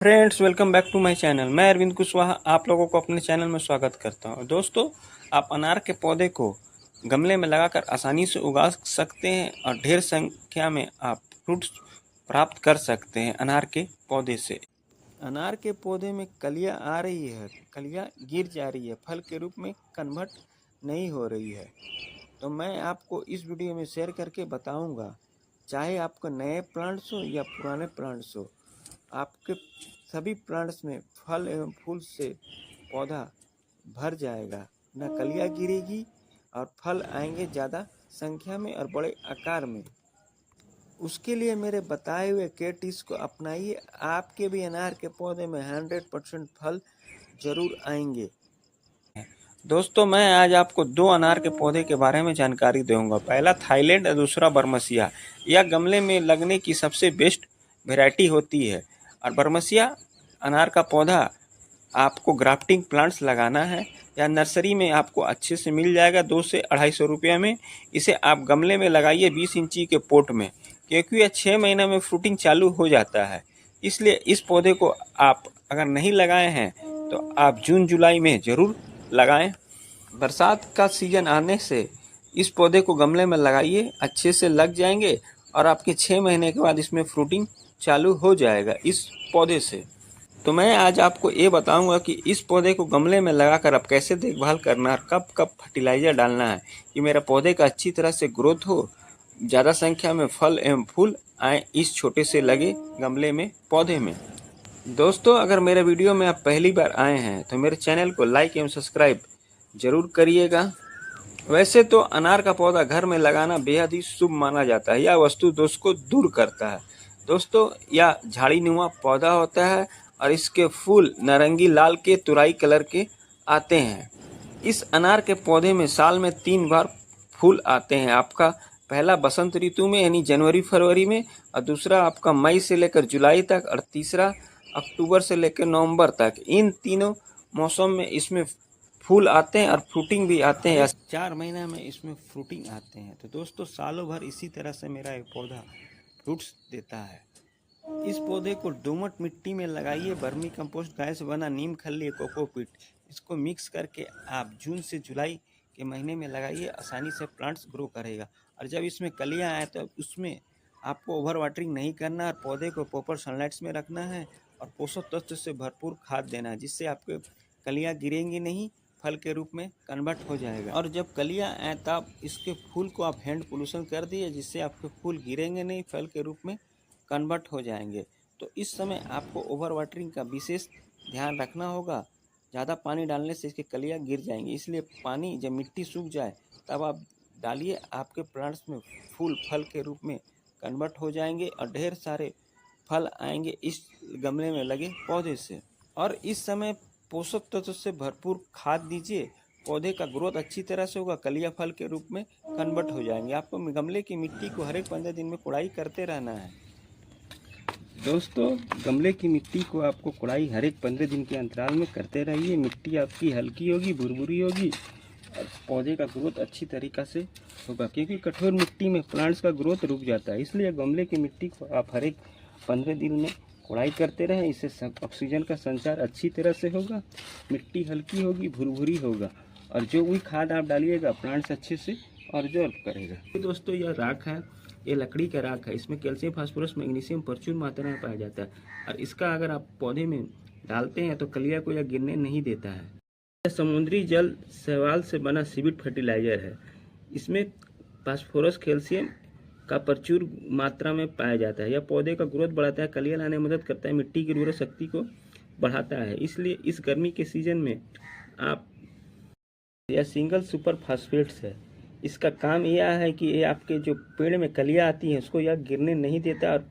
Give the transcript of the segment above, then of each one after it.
Friends, welcome back to my channel. मैं अरविंद कुशवाहा आप लोगों को अपने चैनल में स्वागत करता हूं। दोस्तों, आप अनार के पौधे को गमले में लगाकर आसानी से उगा सकते हैं और ढेर संख्या में आप फ्रूट्स प्राप्त कर सकते हैं अनार के पौधे से। अनार के पौधे में कलियां आ रही है, कलियां गिर जा रही है, फल के रूप में कन्वर्ट नहीं हो रही है। तो मैं आपको इस वीडियो में शेयर करके बताऊंगा, चाहे आपके नए प्लांट्स हो या पुराने प्लांट्स हो, आपके सभी प्लांट्स में फल एवं फूल से पौधा भर जाएगा, न कलियां गिरेगी और फल आएंगे ज़्यादा संख्या में और बड़े आकार में। उसके लिए मेरे बताए हुए के टिप्स को अपनाइए, आपके भी अनार के पौधे में 100% फल जरूर आएंगे। दोस्तों, मैं आज आपको दो अनार के पौधे के बारे में जानकारी दूंगा। पहला थाईलैंड और दूसरा बरमसिया। यह गमले में लगने की सबसे बेस्ट वैरायटी होती है। और बरमसिया अनार का पौधा आपको ग्राफ्टिंग प्लांट्स लगाना है या नर्सरी में आपको अच्छे से मिल जाएगा 200 से 250 रुपये में। इसे आप गमले में लगाइए 20 इंची के पोट में, क्योंकि यह 6 महीना में फ्रूटिंग चालू हो जाता है। इसलिए इस पौधे को आप अगर नहीं लगाए हैं तो आप जून जुलाई में ज़रूर लगाएं। बरसात का सीजन आने से इस पौधे को गमले में लगाइए, अच्छे से लग जाएंगे और आपके 6 महीने के बाद इसमें फ्रूटिंग चालू हो जाएगा इस पौधे से। तो मैं आज आपको ये बताऊंगा कि इस पौधे को गमले में लगाकर आप कैसे देखभाल करना है, कब कब फर्टिलाइज़र डालना है कि मेरा पौधे का अच्छी तरह से ग्रोथ हो, ज़्यादा संख्या में फल एवं फूल आए इस छोटे से लगे गमले में पौधे में। दोस्तों, अगर मेरे वीडियो में आप पहली बार आए हैं तो मेरे चैनल को लाइक एवं सब्सक्राइब जरूर करिएगा। वैसे तो अनार का पौधा घर में लगाना बेहद ही शुभ माना जाता है। यह वस्तु दोष को दूर करता है। दोस्तों, यह झाड़ीनुमा पौधा होता है और इसके फूल नारंगी लाल के तुराई कलर के आते हैं। इस अनार के पौधे में साल में 3 बार फूल आते हैं। आपका पहला बसंत ऋतु में यानी जनवरी फरवरी में, और दूसरा आपका मई से लेकर जुलाई तक, और तीसरा अक्टूबर से लेकर नवंबर तक। इन तीनों मौसम में इसमें फूल आते हैं और फ्रूटिंग भी आते हैं। 4 महीना में इसमें फ्रूटिंग आते हैं। तो दोस्तों, सालों भर इसी तरह से मेरा एक पौधा फ्रूट्स देता है। इस पौधे को दोमट मिट्टी में लगाइए। वर्मी कंपोस्ट, गाय से बना नीम खल्ली, कोकोपीट, इसको मिक्स करके आप जून से जुलाई के महीने में लगाइए। आसानी से प्लांट्स ग्रो करेगा। और जब इसमें कलियां आए तो उसमें आपको ओवर वाटरिंग नहीं करना और पौधे को प्रॉपर सनलाइट्स में रखना है और पोषक तत्व से भरपूर खाद देना है, जिससे आपके कलियां गिरेंगी नहीं, फल के रूप में कन्वर्ट हो जाएगा। और जब कलियां आए तब इसके फूल को आप हैंड पोल्यूशन कर दिए, जिससे आपके फूल गिरेंगे नहीं, फल के रूप में कन्वर्ट हो जाएंगे। तो इस समय आपको ओवर वाटरिंग का विशेष ध्यान रखना होगा। ज़्यादा पानी डालने से इसकी कलियां गिर जाएंगी, इसलिए पानी जब मिट्टी सूख जाए तब आप डालिए। आपके प्लांट्स में फूल फल के रूप में कन्वर्ट हो जाएंगे और ढेर सारे फल आएंगे इस गमले में लगे पौधे से। और इस समय पोषक तत्व से भरपूर खाद दीजिए, पौधे का ग्रोथ अच्छी तरह से होगा, कलियां फल के रूप में कन्वर्ट हो जाएंगे। आपको गमले की मिट्टी को हर एक 15 दिन में कोड़ाई करते रहना है। दोस्तों, गमले की मिट्टी को आपको कोड़ाई हर एक 15 दिन के अंतराल में करते रहिए। मिट्टी आपकी हल्की होगी, भुरभुरी होगी और पौधे का ग्रोथ अच्छी तरीक़ा से होगा, क्योंकि कठोर मिट्टी में प्लांट्स का ग्रोथ रुक जाता है। इसलिए गमले की मिट्टी को आप हर एक 15 दिन में कोड़ाई करते रहें। इससे ऑक्सीजन का संचार अच्छी तरह से होगा, मिट्टी हल्की होगी, भुरभुरी होगा और जो भी खाद आप डालिएगा प्लांट्स अच्छे से ऑब्जर्व करेगा। दोस्तों, यह राख है, ये लकड़ी का राख है। इसमें कैल्शियम, फास्फोरस, मैग्नीशियम प्रचुर मात्रा में पाया जाता है और इसका अगर आप पौधे में डालते हैं तो कलियां को यह गिरने नहीं देता है। यह समुद्री जल शैवाल से बना सीविड फर्टिलाइजर है। इसमें फास्फोरस, कैल्शियम का प्रचुर मात्रा में पाया जाता है। यह पौधे का ग्रोथ बढ़ाता है, कलियां लाने में मदद करता है, मिट्टी की उर्वरक शक्ति को बढ़ाता है। इसलिए इस गर्मी के सीजन में आप, यह सिंगल सुपर फास्फेट्स है। इसका काम यह है कि ये आपके जो पेड़ में कलियां आती हैं उसको यह गिरने नहीं देता और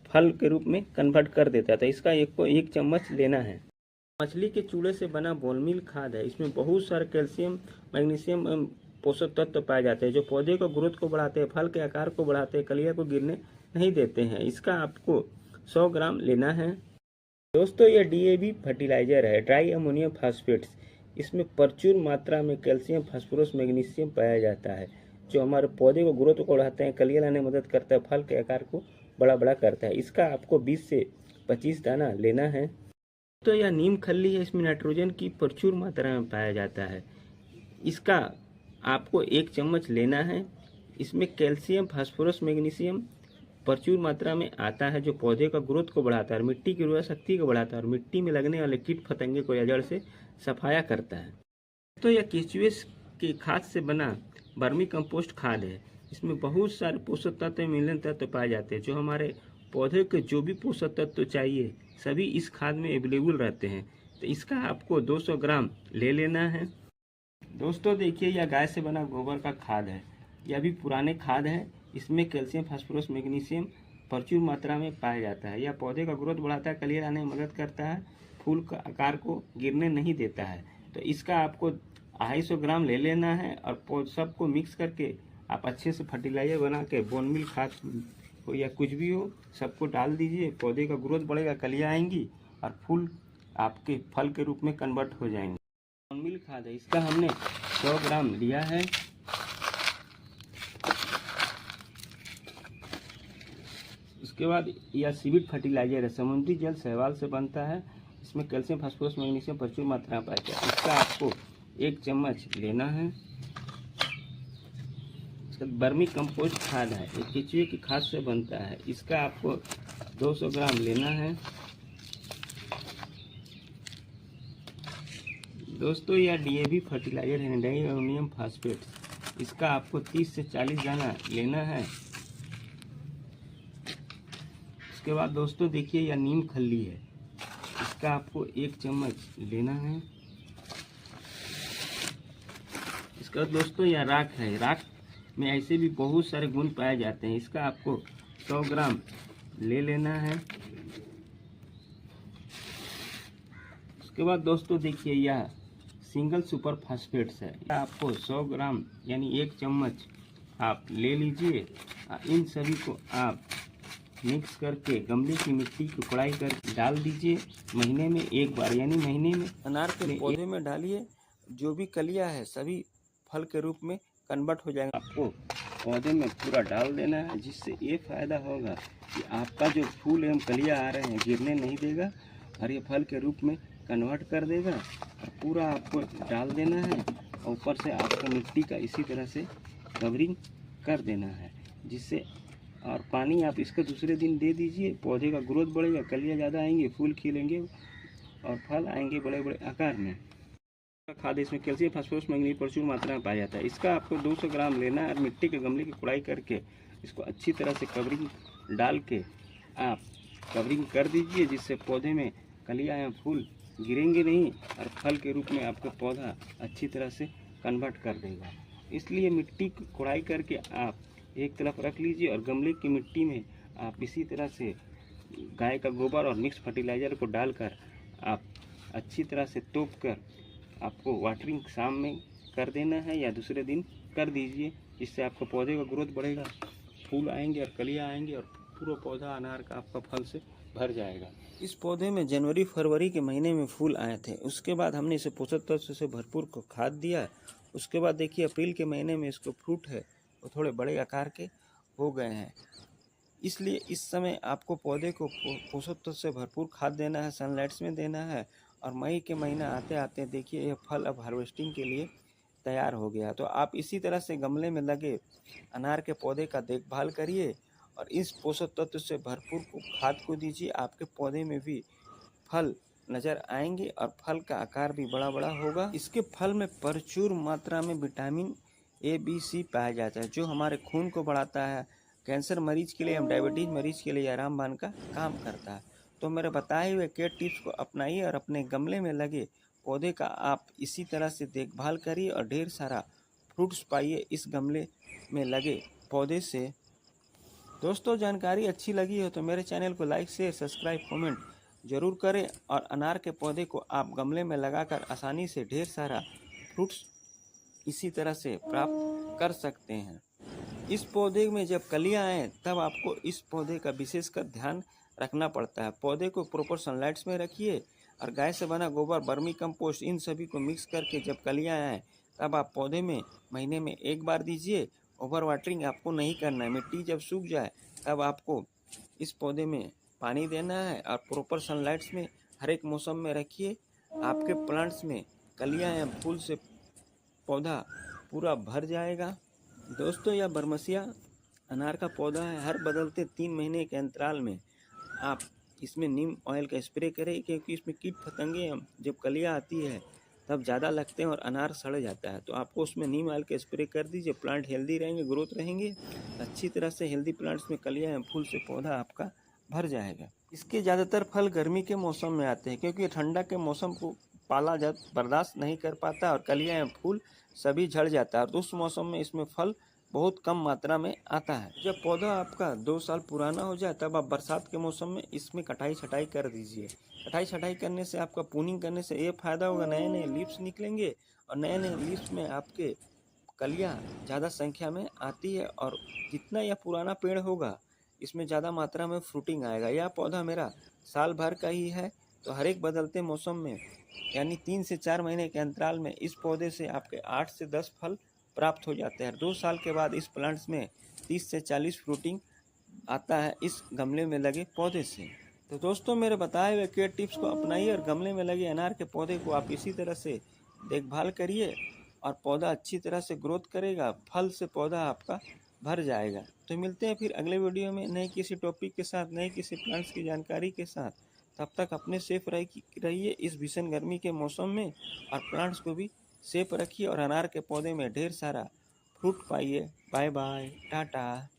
फल के रूप में कन्वर्ट कर देता है। तो इसका एक चम्मच लेना है। मछली के चूड़े से बना बोनमील खाद है। इसमें बहुत सारे कैल्शियम, मैग्नीशियम एवं पोषक तत्व पाए जाते हैं जो पौधे को ग्रोथ को बढ़ाते हैं, फल के आकार को बढ़ाते हैं, कलियां को गिरने नहीं देते हैं। इसका आपको 100 ग्राम लेना है। दोस्तों, यह डीएपी फर्टिलाइजर है, ड्राई अमोनियम फास्फेट्स। इसमें प्रचुर मात्रा में कैल्शियम, फास्फोरस, मैग्नीशियम पाया जाता है जो हमारे पौधे को ग्रोथ को बढ़ाते हैं, कलियां लाने में मदद करता है, फल के आकार को बड़ा बड़ा करता है। इसका आपको 20 से 25 दाना लेना है। तो यह नीम खल्ली है, इसमें नाइट्रोजन की प्रचुर मात्रा में पाया जाता है। इसका आपको 1 चम्मच लेना है। इसमें कैल्शियम, फास्फोरस, मैग्नीशियम प्रचुर मात्रा में आता है, जो पौधे का ग्रोथ को बढ़ाता है और मिट्टी की उर्वरा शक्ति को बढ़ाता है और मिट्टी में लगने वाले कीट फतंगे को या जड़ से सफाया करता है। तो यह केचुए की खाद से बना वर्मी कंपोस्ट खाद है। इसमें बहुत सारे पोषक तत्व, मिनरल तत्व पाए जाते हैं, जो हमारे पौधे के जो भी पोषक तत्व चाहिए सभी इस खाद में अवेलेबल रहते हैं। तो इसका आपको 200 ग्राम ले लेना है। दोस्तों देखिए, यह गाय से बना गोबर का खाद है। यह भी पुराने खाद है। इसमें कैल्शियम, फास्फोरस, मैग्नीशियम प्रचुर मात्रा में पाया जाता है। यह पौधे का ग्रोथ बढ़ाता है, कलियाँ आने में मदद करता है, फूल का आकार को गिरने नहीं देता है। तो इसका आपको 250 ग्राम ले लेना है और सबको मिक्स करके आप अच्छे से फर्टिलाइजर बना के बोन मिल खाद हो या कुछ भी हो, सबको डाल दीजिए। पौधे का ग्रोथ बढ़ेगा, कलियाँ आएंगी और फूल आपके फल के रूप में कन्वर्ट हो जाएंगे। बोन मिल खाद है, इसका हमने 100 ग्राम लिया है। उसके बाद यह सीविड फर्टिलाइजर है, समुद्री जल शैवाल से बनता है। इसमें कैल्शियम, फास्फोरस, मैग्नीशियम प्रचुर मात्रा में पाया जाता है। इसका आपको 1 चम्मच लेना है। इसका वर्मी कंपोस्ट खाद है, ये केचुए की खाद से बनता है। इसका आपको 200 ग्राम लेना है। दोस्तों यह डीएपी फर्टिलाइजर है, डाई अमोनियम फास्फेट। इसका आपको 30 से 40 दाना लेना है। उसके बाद दोस्तों देखिए, यह नीम खल्ली है। इसका आपको 1 चम्मच लेना है। इसका दोस्तों यह राख है। राख में ऐसे भी बहुत सारे गुण पाए जाते हैं। इसका आपको 100 ग्राम ले लेना है। उसके बाद दोस्तों देखिए, यह सिंगल सुपर फास्फेट्स है। आपको 100 ग्राम यानी 1 चम्मच आप ले लीजिए। इन सभी को आप मिक्स करके गमले की मिट्टी की कोड़ाई कर डाल दीजिए महीने में 1 बार, यानी महीने में अनार के पौधे में डालिए। जो भी कलियां है सभी फल के रूप में कन्वर्ट हो जाएगा। आपको पौधे में पूरा डाल देना है, जिससे ये फायदा होगा कि आपका जो फूल एवं कलियां आ रहे हैं गिरने नहीं देगा और ये फल के रूप में कन्वर्ट कर देगा। और पूरा आपको डाल देना है और ऊपर से आपको मिट्टी का इसी तरह से कवरिंग कर देना है, जिससे और पानी आप इसका दूसरे दिन दे दीजिए। पौधे का ग्रोथ बढ़ेगा, कलियाँ ज़्यादा आएंगे, फूल खिलेंगे और फल आएंगे बड़े बड़े आकार में। खाद इसमें कैल्शियम, फास्फोरस, मैग्नीशियम प्रचुर मात्रा में पाया जाता है। इसका आपको 200 ग्राम लेना है और मिट्टी के गमले की कुड़ाई करके इसको अच्छी तरह से कवरिंग डाल के आप कवरिंग कर दीजिए, जिससे पौधे में कलियाँ या फूल गिरेंगे नहीं और फल के रूप में आपका पौधा अच्छी तरह से कन्वर्ट कर देगा। इसलिए मिट्टी की कुड़ाई करके आप एक तरफ रख लीजिए और गमले की मिट्टी में आप इसी तरह से गाय का गोबर और मिक्स फर्टिलाइज़र को डालकर आप अच्छी तरह से तोप कर आपको वाटरिंग शाम में कर देना है या दूसरे दिन कर दीजिए, जिससे आपका पौधे का ग्रोथ बढ़ेगा, फूल आएंगे और कलियाँ आएंगी और पूरा पौधा अनार का आपका फल से भर जाएगा। इस पौधे में जनवरी फरवरी के महीने में फूल आए थे। उसके बाद हमने इसे पोषक तत्व से भरपूर को खाद दिया। उसके बाद देखिए, अप्रैल के महीने में इसको फ्रूट है वो थोड़े बड़े आकार के हो गए हैं। इसलिए इस समय आपको पौधे को पोषक तत्व से भरपूर खाद देना है, सनलाइट्स में देना है। और मई के महीना आते आते देखिए, यह फल अब हार्वेस्टिंग के लिए तैयार हो गया। तो आप इसी तरह से गमले में लगे अनार के पौधे का देखभाल करिए और इस पोषक तत्व से भरपूर खाद को दीजिए। आपके पौधे में भी फल नज़र आएंगे और फल का आकार भी बड़ा बड़ा होगा। इसके फल में प्रचुर मात्रा में विटामिन ए, बी, सी पाया जाता है, जो हमारे खून को बढ़ाता है। कैंसर मरीज के लिए एवं डायबिटीज़ मरीज के लिए रामबाण का काम करता है। तो मेरे बताए हुए केयर टिप्स को अपनाइए और अपने गमले में लगे पौधे का आप इसी तरह से देखभाल करिए और ढेर सारा फ्रूट्स पाइए इस गमले में लगे पौधे से। दोस्तों जानकारी अच्छी लगी हो तो मेरे चैनल को लाइक, शेयर, सब्सक्राइब, कमेंट ज़रूर करें और अनार के पौधे को आप गमले में लगाकर आसानी से ढेर सारा फ्रूट्स इसी तरह से प्राप्त कर सकते हैं। इस पौधे में जब कलियां आएँ तब आपको इस पौधे का विशेषकर ध्यान रखना पड़ता है। पौधे को प्रॉपर सनलाइट्स में रखिए और गाय से बना गोबर, वर्मी कंपोस्ट इन सभी को मिक्स करके जब कलियां आएँ तब आप पौधे में महीने में 1 बार दीजिए। ओवर वाटरिंग आपको नहीं करना है। मिट्टी जब सूख जाए तब आपको इस पौधे में पानी देना है और प्रॉपर सनलाइट्स में हर एक मौसम में रखिए। आपके प्लांट्स में कलियां या फूल से पौधा पूरा भर जाएगा। दोस्तों, यह बरमसिया अनार का पौधा है। हर बदलते 3 महीने के अंतराल में आप इसमें नीम ऑयल का स्प्रे करें, क्योंकि इसमें कीट फतंगे जब कलियां आती है तब ज़्यादा लगते हैं और अनार सड़ जाता है। तो आपको उसमें नीम ऑयल का स्प्रे कर दीजिए। प्लांट हेल्दी रहेंगे, ग्रोथ रहेंगे अच्छी तरह से। हेल्दी प्लांट्स में कलियां या फूल से पौधा आपका भर जाएगा। इसके ज़्यादातर फल गर्मी के मौसम में आते हैं, क्योंकि ठंडा के मौसम को पाला बर्दाश्त नहीं कर पाता और कलियां या फूल सभी झड़ जाता है। और उस मौसम में इसमें फल बहुत कम मात्रा में आता है। जब पौधा आपका 2 साल पुराना हो जाए तब आप बरसात के मौसम में इसमें कटाई छटाई कर दीजिए। कटाई छटाई करने से आपका प्रूनिंग करने से ये फायदा होगा, नए नए लीव्स निकलेंगे और नए नए लीव्स में आपके कलियां ज़्यादा संख्या में आती है और जितना यह पुराना पेड़ होगा इसमें ज़्यादा मात्रा में फ्रूटिंग आएगा। यह पौधा मेरा साल भर का ही है, तो हर एक बदलते मौसम में यानी 3 से 4 महीने के अंतराल में इस पौधे से आपके 8 से 10 फल प्राप्त हो जाते हैं। 2 साल के बाद इस प्लांट्स में 30 से 40 फ्रूटिंग आता है इस गमले में लगे पौधे से। तो दोस्तों, मेरे बताए हुए केयर टिप्स को अपनाइए और गमले में लगे अनार के पौधे को आप इसी तरह से देखभाल करिए और पौधा अच्छी तरह से ग्रोथ करेगा। फल से पौधा आपका भर जाएगा। तो मिलते हैं फिर अगले वीडियो में नए किसी टॉपिक के साथ, नए किसी प्लांट्स की जानकारी के साथ। तब तक अपने सेफ रहिए इस भीषण गर्मी के मौसम में और प्लांट्स को भी सेफ रखिए और अनार के पौधे में ढेर सारा फ्रूट पाइए। Bye bye, Tata.